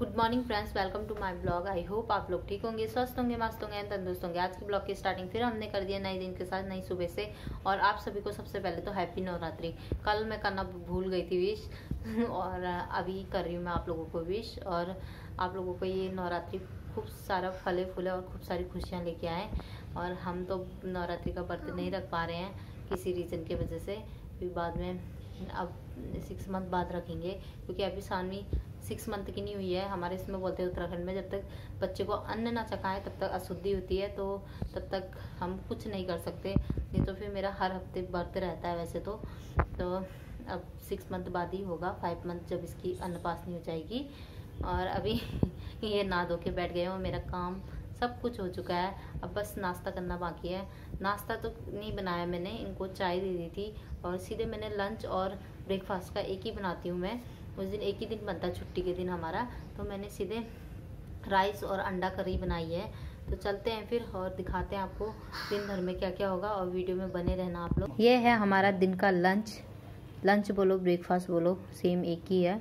Good morning friends, welcome to my blog. I hope आप लोग ठीक होंगे, स्वस्थ होंगे, मस्त होंगे, तंदुरुस्त होंगे। आज के ब्लॉग की स्टार्टिंग फिर हमने कर दिया नए दिन के साथ, नई सुबह से। और आप सभी को सबसे पहले तो हैप्पी नवरात्रि। कल मैं करना भूल गई थी विश और अभी कर रही हूँ मैं आप लोगों को विश। और आप लोगों को ये नवरात्रि खूब सारा फले फूले और खूब सारी खुशियाँ लेके आए। और हम तो नवरात्रि का व्रत नहीं रख पा रहे हैं किसी रीज़न की वजह से, फिर बाद में अब 6 मंथ बाद रखेंगे, क्योंकि अभी सानवी 6 मंथ की नहीं हुई है। हमारे इसमें बोलते हैं उत्तराखंड में, जब तक बच्चे को अन्न ना चखाएं तब तक अशुद्धि होती है, तो तब तक हम कुछ नहीं कर सकते। नहीं तो फिर मेरा हर हफ्ते व्रत रहता है वैसे तो अब 6 मंथ बाद ही होगा, 5 मंथ जब इसकी अन्नपासनी हो जाएगी। और अभी ये नहा धो के बैठ गए और मेरा काम सब कुछ हो चुका है। अब बस नाश्ता करना बाकी है। नाश्ता तो नहीं बनाया मैंने, इनको चाय दे दी थी और सीधे मैंने लंच और ब्रेकफास्ट का एक ही बनाती हूँ मैं। उस दिन एक ही दिन बनता है छुट्टी के दिन हमारा, तो मैंने सीधे राइस और अंडा करी बनाई है। तो चलते हैं फिर और दिखाते हैं आपको दिन भर में क्या क्या होगा, और वीडियो में बने रहना आप लोग। ये है हमारा दिन का लंच बोलो ब्रेकफास्ट बोलो, सेम एक ही है।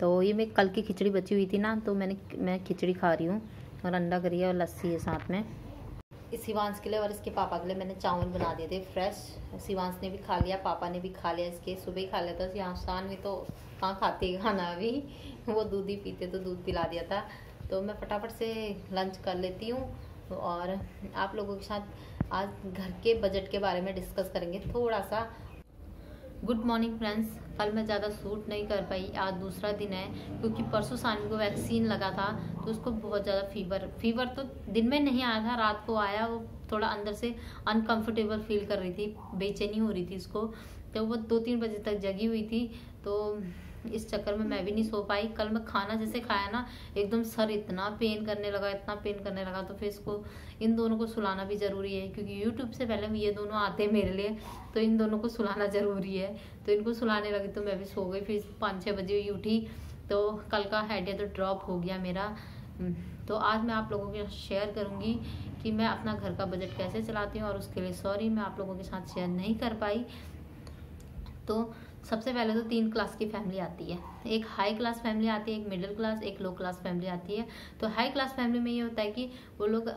तो ये मैं कल की खिचड़ी बची हुई थी ना, तो मैं खिचड़ी खा रही हूँ और अंडा करी है और लस्सी है साथ में। शिवांश के लिए और इसके पापा के लिए मैंने चावल बना दिए थे फ्रेश। शिवांश ने भी खा लिया, पापा ने भी खा लिया, इसके सुबह ही खा लिया था। यहाँ शान में तो कहाँ खाते हैं खाना, अभी वो दूध ही पीते, तो दूध पिला दिया था। तो मैं फटाफट से लंच कर लेती हूँ और आप लोगों के साथ आज घर के बजट के बारे में डिस्कस करेंगे थोड़ा सा। गुड मॉर्निंग फ्रेंड्स, कल मैं ज़्यादा शूट नहीं कर पाई, आज दूसरा दिन है, क्योंकि परसों सानवी को वैक्सीन लगा था तो उसको बहुत ज़्यादा फीवर तो दिन में नहीं आया था, रात को आया। वो थोड़ा अंदर से अनकंफर्टेबल फील कर रही थी, बेचैनी हो रही थी उसको, तो वो 2-3 बजे तक जगी हुई थी। तो इस चक्कर में मैं भी नहीं सो पाई। कल मैं खाना जैसे खाया ना, एकदम सर इतना पेन करने लगा, तो फिर इसको इन दोनों को सुलाना भी ज़रूरी है, क्योंकि यूट्यूब से पहले ये दोनों आते हैं मेरे लिए, तो इन दोनों को सुलाना ज़रूरी है। तो इनको सुलाने लगी तो मैं भी सो गई, फिर 5-6 बजे ही उठी। तो कल का हेड तो ड्रॉप हो गया मेरा। तो आज मैं आप लोगों के साथ शेयर करूँगी कि मैं अपना घर का बजट कैसे चलाती हूँ, और उसके लिए सॉरी मैं आप लोगों के साथ शेयर नहीं कर पाई। तो सबसे पहले तो 3 क्लास की फैमिली आती है। एक हाई क्लास फैमिली आती है, एक मिडिल क्लास, एक लो क्लास फैमिली आती है। तो हाई क्लास फैमिली में ये होता है कि वो लोग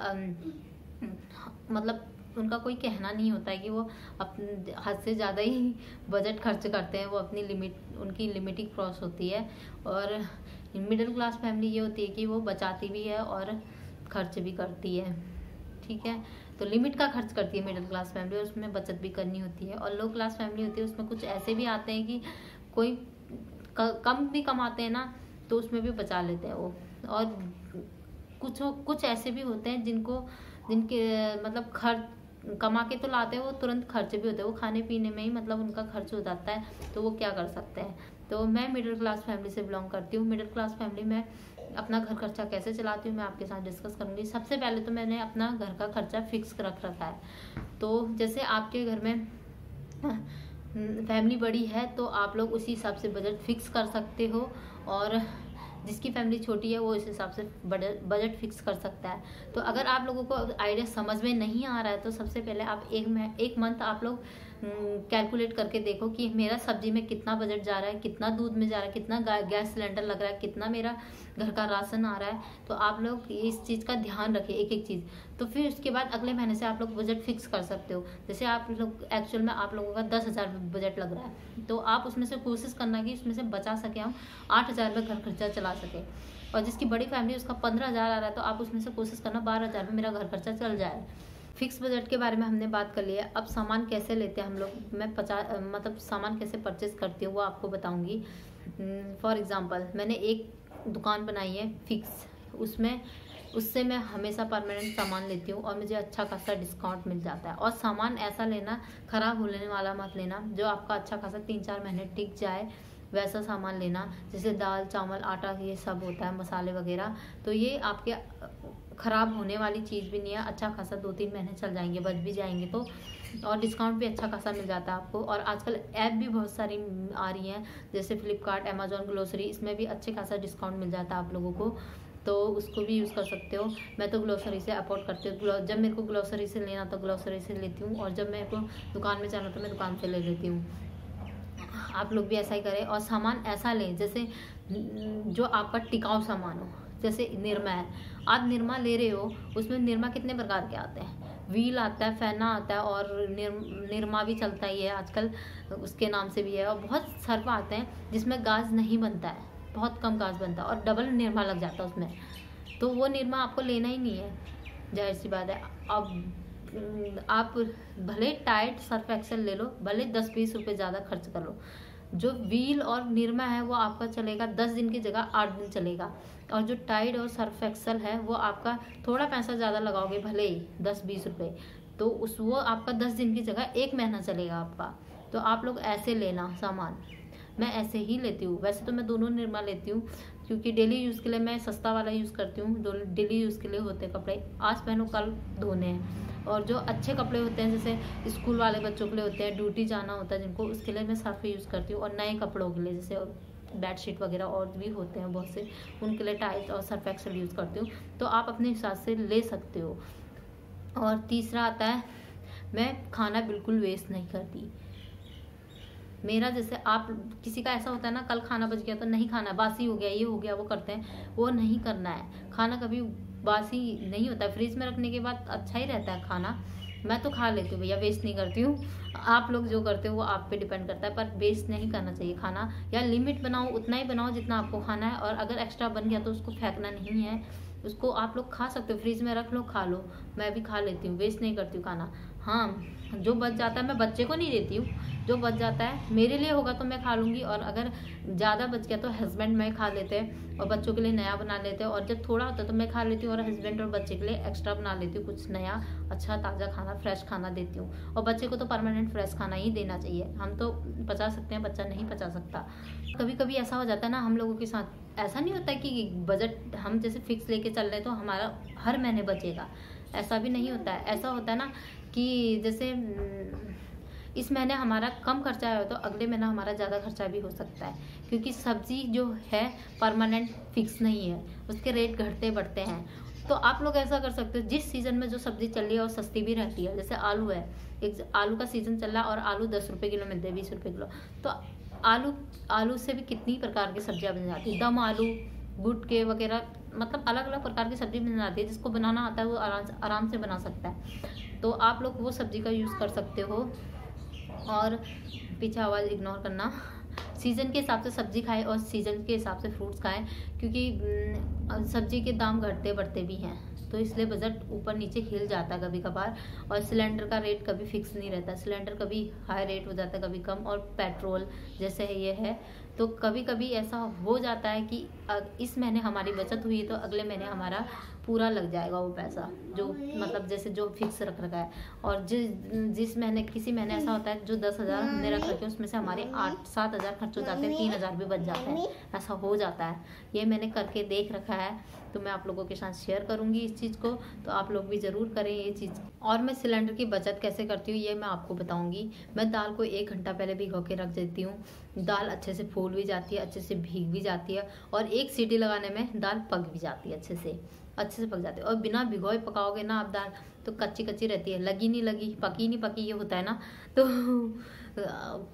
मतलब उनका कोई कहना नहीं होता है कि वो अपने हद से ज़्यादा ही बजट खर्च करते हैं, वो अपनी उनकी लिमिटिंग क्रॉस होती है। और मिडिल क्लास फैमिली ये होती है कि वो बचाती भी है और खर्च भी करती है, ठीक है। तो लिमिट का खर्च करती है मिडिल क्लास फैमिली, और उसमें बचत भी करनी होती है। और लो क्लास फैमिली होती है, उसमें कुछ ऐसे भी आते हैं कि कोई कम भी कमाते हैं ना, तो उसमें भी बचा लेते हैं वो। और कुछ ऐसे भी होते हैं जिनके मतलब खर्च कमा के तो लाते हैं, वो तुरंत खर्च भी होते हैं, वो खाने पीने में ही मतलब उनका खर्च हो जाता है, तो वो क्या कर सकते हैं। तो मैं मिडिल क्लास फैमिली से बिलोंग करती हूँ। मिडिल क्लास फैमिली में अपना घर खर्चा कैसे चलाती हूँ मैं आपके साथ डिस्कस करूँगी। सबसे पहले तो मैंने अपना घर का खर्चा फिक्स रख रखा है। तो जैसे आपके घर में फैमिली बड़ी है तो आप लोग उसी हिसाब से बजट फिक्स कर सकते हो, और जिसकी फैमिली छोटी है वो इस हिसाब से बजट फिक्स कर सकता है। तो अगर आप लोगों को आइडिया समझ में नहीं आ रहा है, तो सबसे पहले आप एक मंथ आप लोग कैलकुलेट करके देखो कि मेरा सब्जी में कितना बजट जा रहा है, कितना दूध में जा रहा है, कितना गैस सिलेंडर लग रहा है, कितना मेरा घर का राशन आ रहा है। तो आप लोग इस चीज़ का ध्यान रखें, एक एक चीज़। तो फिर उसके बाद अगले महीने से आप लोग बजट फिक्स कर सकते हो। जैसे आप लोग एक्चुअल में आप लोगों का 10,000 बजट लग रहा है, तो आप उसमें से कोशिश करना कि उसमें से बचा सके, हम 8,000 में घर खर्चा चला सके। और जिसकी बड़ी फैमिली उसका 15,000 आ रहा है, तो आप उसमें से कोशिश करना 12,000 में मेरा घर खर्चा चल जाए। फिक्स बजट के बारे में हमने बात कर लिया। अब सामान कैसे लेते हैं हम लोग, मैं मतलब सामान कैसे परचेस करती हूँ वो आपको बताऊँगी। फॉर एग्जांपल मैंने एक दुकान बनाई है फिक्स, उससे मैं हमेशा परमानेंट सामान लेती हूँ और मुझे अच्छा खासा डिस्काउंट मिल जाता है। और सामान ऐसा लेना, ख़राब होने वाला मत लेना, जो आपका अच्छा खासा 3-4 महीने टिक जाए, वैसा सामान लेना। जैसे दाल चावल आटा ये सब होता है, मसाले वगैरह, तो ये आपके ख़राब होने वाली चीज़ भी नहीं है, अच्छा खासा 2-3 महीने चल जाएंगे, बच भी जाएंगे। तो और डिस्काउंट भी अच्छा खासा मिल जाता है आपको। और आजकल ऐप भी बहुत सारी आ रही हैं, जैसे फ्लिपकार्ट, अमेजोन, ग्लोसरी, इसमें भी अच्छे खासा डिस्काउंट मिल जाता है आप लोगों को, तो उसको भी यूज़ कर सकते हो। मैं तो ग्लोसरी से अफोर्ड करती हूँ, जब मेरे को ग्लोसरी से लेना तो ग्लोसरी से लेती हूँ, और जब मेरे को दुकान में जाना तो मैं दुकान से ले लेती हूँ। आप लोग भी ऐसा ही करें और सामान ऐसा लें जैसे जो आपका टिकाऊ सामान हो। जैसे निरमा है, आप निरमा ले रहे हो, उसमें निरमा कितने प्रकार के आते हैं, व्हील आता है, फेना आता है, और निरमा भी चलता ही है आजकल, उसके नाम से भी है, और बहुत सर्फ आते हैं जिसमें गाज नहीं बनता है, बहुत कम गाज बनता है, और डबल निरमा लग जाता है उसमें। तो वो निरमा आपको लेना ही नहीं है, जाहिर सी बात है। अब आप भले टाइड सर्फ एक्सेल ले लो, भले 10-20 रुपये ज़्यादा खर्च कर लो, जो व्हील और निरमा है वो आपका चलेगा 10 दिन की जगह 8 दिन चलेगा, और जो टाइड और सर्फ एक्सेल है वो आपका थोड़ा पैसा ज़्यादा लगाओगे भले ही 10-20 रुपये, तो वो आपका 10 दिन की जगह 1 महीना चलेगा आपका। तो आप लोग ऐसे लेना सामान, मैं ऐसे ही लेती हूँ। वैसे तो मैं दोनों निरमा लेती हूँ, क्योंकि डेली यूज़ के लिए मैं सस्ता वाला यूज़ करती हूँ। डेली यूज़ के लिए होते हैं कपड़े, आज पहनो कल धोने हैं, और जो अच्छे कपड़े होते हैं जैसे स्कूल वाले बच्चों के लिए होते हैं, ड्यूटी जाना होता है जिनको, उसके लिए मैं सर्फ यूज़ करती हूँ। और नए कपड़ों के लिए जैसे बेडशीट वगैरह और भी होते हैं बहुत से, उनके लिए टाइड और सर्फ एक्सेल यूज़ करती हूँ। तो आप अपने हिसाब से ले सकते हो। और तीसरा आता है, मैं खाना बिल्कुल वेस्ट नहीं करती। मेरा जैसे आप किसी का ऐसा होता है ना, कल खाना बच गया तो नहीं खाना, बासी हो गया, ये हो गया, वो करते हैं, वो नहीं करना है। खाना कभी बासी नहीं होता है, फ्रिज में रखने के बाद अच्छा ही रहता है खाना। मैं तो खा लेती हूँ भैया, वेस्ट नहीं करती हूँ। आप लोग जो करते हो वो आप पे डिपेंड करता है, पर वेस्ट नहीं करना चाहिए खाना, या लिमिट बनाओ, उतना ही बनाओ जितना आपको खाना है, और अगर एक्स्ट्रा बन गया तो उसको फेंकना नहीं है, उसको आप लोग खा सकते हो, फ्रिज में रख लो, खा लो। मैं भी खा लेती हूँ, वेस्ट नहीं करती हूँ खाना। हाँ, जो बच जाता है मैं बच्चे को नहीं देती हूँ, जो बच जाता है मेरे लिए होगा तो मैं खा लूँगी, और अगर ज़्यादा बच गया तो हस्बैंड मैं खा लेते हैं, और बच्चों के लिए नया बना लेते हैं, और जब थोड़ा होता है तो मैं खा लेती हूँ, और हस्बैंड और बच्चे के लिए एक्स्ट्रा बना लेती हूँ, कुछ नया अच्छा ताज़ा खाना, फ्रेश खाना देती हूँ। और बच्चे को तो परमानेंट फ्रेश खाना ही देना चाहिए। हम तो पचा सकते हैं, बच्चा नहीं पचा सकता। कभी कभी ऐसा हो जाता है ना हम लोगों के साथ, ऐसा नहीं होता कि बजट हम जैसे फिक्स लेके चल रहे हैं तो हमारा हर महीने बचेगा, ऐसा भी नहीं होता है। ऐसा होता है ना कि जैसे इस महीने हमारा कम खर्चा है तो अगले महीना हमारा ज़्यादा खर्चा भी हो सकता है, क्योंकि सब्जी जो है परमानेंट फिक्स नहीं है, उसके रेट घटते बढ़ते हैं। तो आप लोग ऐसा कर सकते हो, जिस सीज़न में जो सब्जी चल रही है और सस्ती भी रहती है, जैसे आलू है, एक आलू का सीज़न चल रहा है और आलू 10 रुपये किलो मिलते हैं, 20 रुपये किलो, तो आलू से भी कितनी प्रकार की सब्जियां बन जाती है, दम आलू, गुट के वगैरह, मतलब अलग अलग प्रकार की सब्जी बन जाती है। जिसको बनाना आता है वो आराम से बना सकता है। तो आप लोग वो सब्जी का यूज़ कर सकते हो। और पीछे आवाज़ इग्नोर करना। सीज़न के हिसाब से सब्जी खाएं और सीज़न के हिसाब से फ्रूट्स खाएं, क्योंकि सब्जी के दाम घटते बढ़ते भी हैं, तो इसलिए बजट ऊपर नीचे हिल जाता है कभी कभार। और सिलेंडर का रेट कभी फिक्स नहीं रहता, सिलेंडर कभी हाई रेट हो जाता है, कभी कम। और पेट्रोल जैसे ये है, तो कभी कभी ऐसा हो जाता है कि इस महीने हमारी बचत हुई है तो अगले महीने हमारा पूरा लग जाएगा वो पैसा, जो मतलब जैसे जो फिक्स रख रखा है। और जिस महीने किसी महीने ऐसा होता है जो 10,000 हमने रख रखे उसमें से हमारे 8-7 हज़ार खर्च हो जाते हैं, 3,000 भी बच जाते हैं, ऐसा हो जाता है। ये मैंने करके देख रखा है, तो मैं आप लोगों के साथ शेयर करूंगी इस चीज़ को, तो आप लोग भी ज़रूर करें ये चीज़। और मैं सिलेंडर की बचत कैसे करती हूँ ये मैं आपको बताऊंगी। मैं दाल को 1 घंटा पहले भिगो के रख देती हूँ, दाल अच्छे से फूल भी जाती है, अच्छे से भीग भी जाती है, और 1 सीटी लगाने में दाल पक भी जाती है, अच्छे से पक जाती है। और बिना भिगोए पकाओगे ना आप दाल तो कच्ची कच्ची रहती है, लगी नहीं लगी, पकी नहीं पकी, ये होता है ना। तो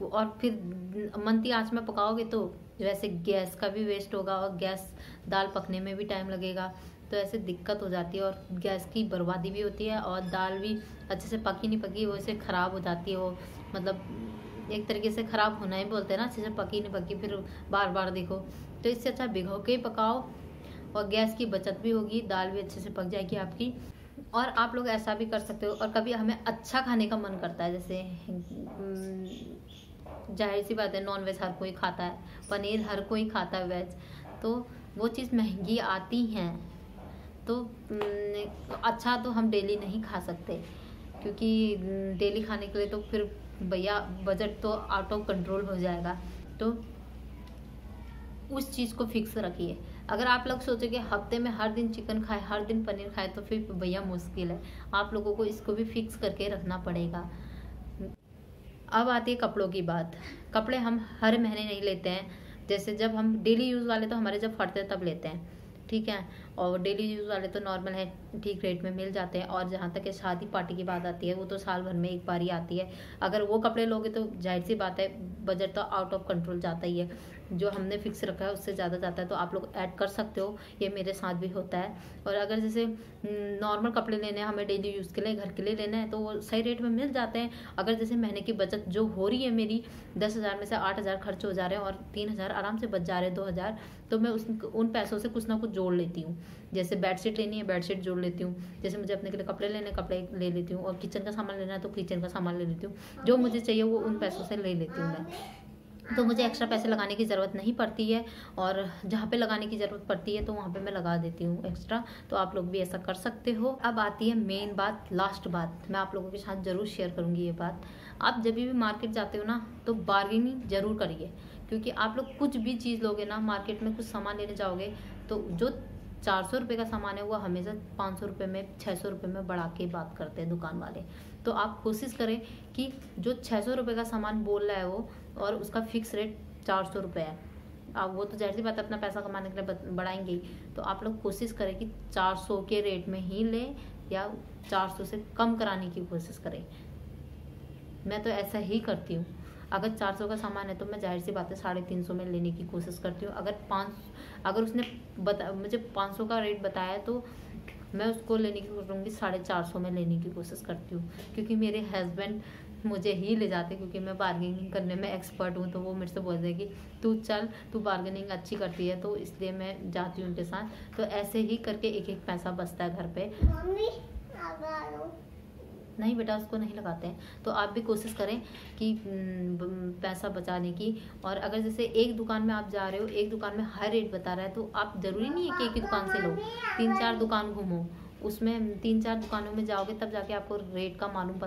और फिर मंदी आंच में पकाओगे तो वैसे गैस का भी वेस्ट होगा, और गैस दाल पकने में भी टाइम लगेगा, तो ऐसे दिक्कत हो जाती है, और गैस की बर्बादी भी होती है, और दाल भी अच्छे से पकी नहीं पकी वो ऐसे ख़राब हो जाती है। वो मतलब एक तरीके से ख़राब होना ही बोलते हैं ना, अच्छे से पकी नहीं पकी फिर बार बार देखो। तो इससे अच्छा भिगो के पकाओ, और गैस की बचत भी होगी, दाल भी अच्छे से पक जाएगी आपकी। और आप लोग ऐसा भी कर सकते हो। और कभी हमें अच्छा खाने का मन करता है, जैसे जाहिर सी बात है नॉन वेज हर कोई खाता है, पनीर हर कोई खाता है, वेज, तो वो चीज़ महंगी आती हैं, तो अच्छा तो हम डेली नहीं खा सकते, क्योंकि डेली खाने के लिए तो फिर भैया बजट तो आउट ऑफ कंट्रोल हो जाएगा। तो उस चीज़ को फिक्स रखिए। अगर आप लोग सोचोगे हफ्ते में हर दिन चिकन खाए, हर दिन पनीर खाए, तो फिर भैया मुश्किल है, आप लोगों को इसको भी फिक्स करके रखना पड़ेगा। अब आती है कपड़ों की बात। कपड़े हम हर महीने नहीं लेते हैं, जैसे जब हम डेली यूज़ वाले तो हमारे जब फटते हैं तब लेते हैं, ठीक है, और डेली यूज़ वाले तो नॉर्मल है, ठीक रेट में मिल जाते हैं। और जहाँ तक शादी पार्टी की बात आती है वो तो साल भर में एक बार ही आती है, अगर वो कपड़े लोगे तो जाहिर सी बात है बजट तो आउट ऑफ कंट्रोल जाता ही है। जो हमने फिक्स रखा है उससे ज़्यादा जाता है तो आप लोग ऐड कर सकते हो, ये मेरे साथ भी होता है। और अगर जैसे नॉर्मल कपड़े लेने हैं, हमें डेली यूज़ के लिए घर के लिए लेना है, तो वो सही रेट में मिल जाते हैं। अगर जैसे महीने की बचत जो हो रही है मेरी, 10,000 में से 8,000 खर्च हो जा रहे हैं और 3,000 आराम से बच जा रहे हैं, 2,000, तो मैं उन पैसों से कुछ ना कुछ जोड़ लेती हूँ। जैसे बेडशीट लेनी है, बेडशीट जोड़ लेती हूँ, जैसे मुझे अपने के लिए कपड़े लेने, कपड़े ले लेती हूँ, और किचन का सामान लेना है तो किचन का सामान ले लेती हूँ। जो मुझे चाहिए वो उन पैसों से ले लेती हूँ मैं, तो मुझे एक्स्ट्रा पैसे लगाने की ज़रूरत नहीं पड़ती है। और जहाँ पे लगाने की ज़रूरत पड़ती है तो वहाँ पे मैं लगा देती हूँ एक्स्ट्रा। तो आप लोग भी ऐसा कर सकते हो। अब आती है मेन बात, लास्ट बात, मैं आप लोगों के साथ ज़रूर शेयर करूँगी ये बात। आप जब भी मार्केट जाते हो ना तो बार्गेनिंग ज़रूर करिए, क्योंकि आप लोग कुछ भी चीज़ लोगे ना, मार्केट में कुछ सामान लेने जाओगे तो जो 400 रुपये का सामान है वो हमेशा 500 रुपये में, 600 रुपये में बढ़ा के बात करते हैं दुकान वाले। तो आप कोशिश करें कि जो 600 रुपये का सामान बोल रहा है वो, और उसका फिक्स रेट 400 रुपये है, अब वो तो जाहिर सी बात है अपना पैसा कमाने के लिए बढ़ाएंगे ही। तो आप लोग कोशिश करें कि 400 के रेट में ही लें या 400 से कम कराने की कोशिश करें। मैं तो ऐसा ही करती हूँ। अगर 400 का सामान है तो मैं जाहिर सी बात है 350 में लेने की कोशिश करती हूँ। अगर उसने मुझे 500 का रेट बताया तो मैं उसको लेने की करूँगी 450 में लेने की कोशिश करती हूँ, क्योंकि मेरे हस्बैंड मुझे ही ले जाते, क्योंकि मैं बार्गेनिंग करने में एक्सपर्ट हूँ। तो वो मेरे से बोल देगी तू चल, तू बार्गेनिंग अच्छी करती है, तो इसलिए मैं जाती हूँ उनके साथ। तो ऐसे ही करके एक एक पैसा बचता है घर पे। नहीं बेटा, उसको नहीं लगाते हैं। तो आप भी कोशिश करें कि पैसा बचाने की। और अगर जैसे एक दुकान में आप जा रहे हो, एक दुकान में हाई रेट बता रहा है, तो आप ज़रूरी नहीं है कि एक ही दुकान से लो, 3-4 दुकान घूमो। उसमें 3-4 दुकानों में जाओगे तब जाके आपको रेट का मालूम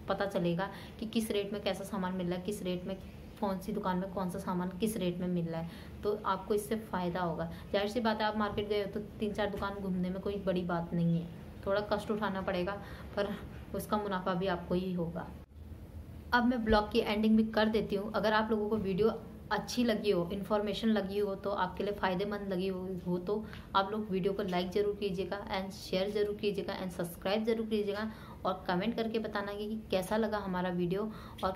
पता चलेगा कि किस रेट में कैसा सामान मिल रहा है, किस रेट में कौन सी दुकान में कौन सा सामान किस रेट में मिल रहा है। तो आपको इससे फ़ायदा होगा। जाहिर सी बात है, आप मार्केट गए हो तो 3-4 दुकान घूमने में कोई बड़ी बात नहीं है, थोड़ा कष्ट उठाना पड़ेगा पर उसका मुनाफा भी आपको ही होगा। अब मैं ब्लॉग की एंडिंग भी कर देती हूँ। अगर आप लोगों को वीडियो अच्छी लगी हो, इन्फॉर्मेशन लगी हो, तो आपके लिए फ़ायदेमंद लगी हो तो आप लोग वीडियो को लाइक ज़रूर कीजिएगा एंड शेयर ज़रूर कीजिएगा एंड सब्सक्राइब ज़रूर कीजिएगा। और कमेंट करके बताना कि कैसा लगा हमारा वीडियो। और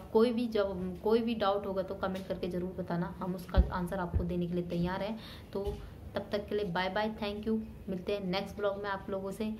जब कोई भी डाउट होगा तो कमेंट करके ज़रूर बताना, हम उसका आंसर आपको देने के लिए तैयार हैं। तो तब तक के लिए बाय बाय, थैंक यू। मिलते हैं नेक्स्ट ब्लॉग में आप लोगों से।